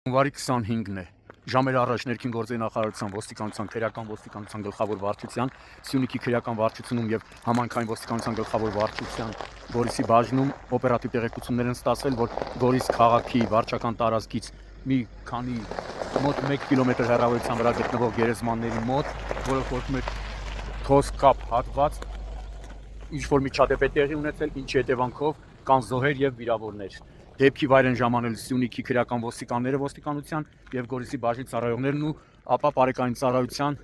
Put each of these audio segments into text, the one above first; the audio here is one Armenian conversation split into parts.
Հունվարի 25-ն է։ Ժամեր առաջ ներքին գործերի նախարարության ոստիկանության քրեական ոստիկանության գլխավոր վարչության, Սյունիքի քրեական վարչությունում եւ համայնքային ոստիկանության գլխավոր վարչության Գորիսի բաժնում օպերատիվ տեղեկություններ են ստացվել, որ Գորիս քաղաքի վարչական տարածքից մի քանի մոտ 1 կիլոմետր հեռավորության վրա գտնվող գերեզմանների մոտ, որը կոչվում է Թոսկապ հատված, ինչ-որ միջադեպ է տեղի ունեցել, ինչի հետևանքով կան զոհեր եւ վիրավորներ։ Դեպքի վայր են ժամանել Սյունիքի քրեական ոստիկանները ոստիկանության եւ Գորիսի բաժնի ծառայողներն ու ապա Պարեկային ծառայության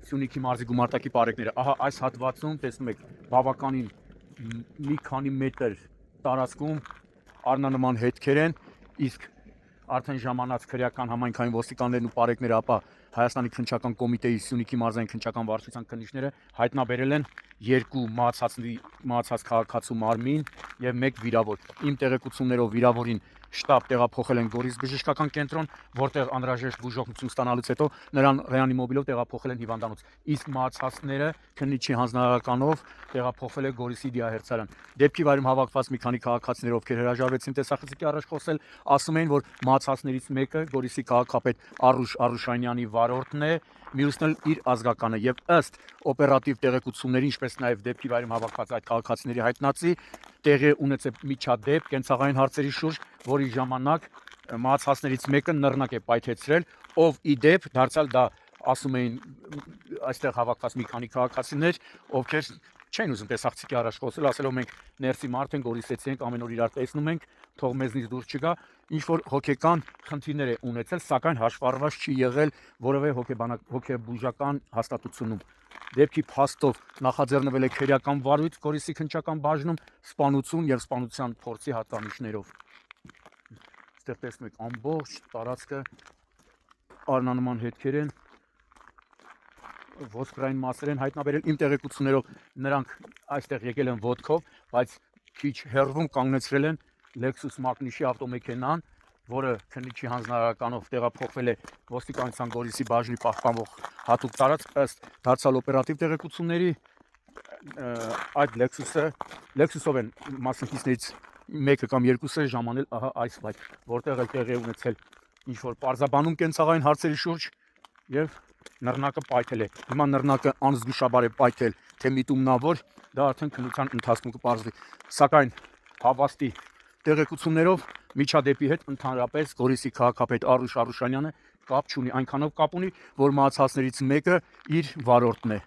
Սյունիքի մարզի գումարտակի պարեկները։ Ահա այս հատվածում տեսնում եք բավականին մի քանի մետր տարածքում առնանման հետքեր են, իսկ արդեն ժամանած քրեական համայնքային ոստիկաններն ու պարեկները, ապա Հայաստանի քննչական կոմիտեի Սյունիքի մարզային քննչական վարչության քննիչները հայտնաբերել են 2 մահացած քաղաքացու մարմին եւ 1 վիրավոր։ Իմ տեղեկություններով վիրավորին շտապ տեղափոխել են Գորիս բժշկական կենտրոն, որտեղ անհրաժեշտ բուժօգնություն ստանալուց հետո նրան ռեանիմոբիլով տեղափոխել են հիվանդանոց, իսկ մահացածները քննիչի հանձնարարականով տեղափոխվել է Գորիսի դիահերձարան։ Դեպքի վայրում հավաքված մի քանի քաղաքացիներ, ովքեր հրաժարվեցին տեսախցիկի առաջ խոսել, ասում էին, որ մահացածներից մեկը Գորիսի քաղաքապետ Արուշ Արուշանյանի վարորդն է, մյուսն էլ իր ազգականը, եւ ըստ օպերատիվ տեղեկությունների, ինչպես նաեւ դեպքի վայրում հավաքված այդ քաղաքացիների հայտնածի, տեղի ունեցել միջադեպ կենցաղային հարցերի շուրջ, որի ժամանակ մահացածներից մեկը նռնակ է պայթեցրել, ով ի դեպ դարձյալ դա ասում էին այստեղ հավաքված մի քանի քաղաքացիներ, ովքեր չեն ուզում տեսախցիկի առաջ խոսել, ասելով մենք ներսի մարդ ենք, Գորիսեցի ենք, ամեն օր իրար տեսնում ենք, թող մեզնից դուրս չգա, ինչ որ հոգեկան խնդիրներ է ունեցել, սակայն հաշվառված չի եղել որևէ հոգեբուժական հաստատությունում։ Դեպքի փաստով նախաձեռնվել է քրեական վարույթ Գորիսի քննչական բաժնում սպանություն եւ սպանության փորձի հատկանիշներով։ Այստեղ տեսնում եք ամբողջ տարածքը առնանման հետքեր են, ոսկրային մասեր են հայտնաբերել։ Իմ տեղեկություններով նրանք այստեղ եկել են ոդկով, բայց քիչ հեռվում կանգնեցրել են Lexus Magnish-ի ավտոմեքենան, որը քննիչի հանձնարարականով տեղափոխվել է ոստիկանության Գորիսի բաժնի պահպանվող հատուկ տարածք, ըստ դարձյալ օպերատիվ տեղեկությունների այդ Lexus-ով են մասնակիցներից մեկը կամ երկուսը ժամանել ահա այս վայր, որտեղ էլ տեղի ունեցել ինչ որ պարզաբանում կենցաղային հարցերի շուրջ եւ նռնակը պայթել է։ Հիմա նռնակը անզգուշաբար է պայթել, թե միտումնավոր, դա արդեն քննության ընթացքում կպարզվի։ Սակայն հավաստի տեղեկություններով միջադեպի հետ ընդհանրապես Գորիսի քաղաքապետ Արուշ Արուշանյանը կապ չունի, այնքանով կապ ունի, որ մահացածներից մեկը իր վարորդն է։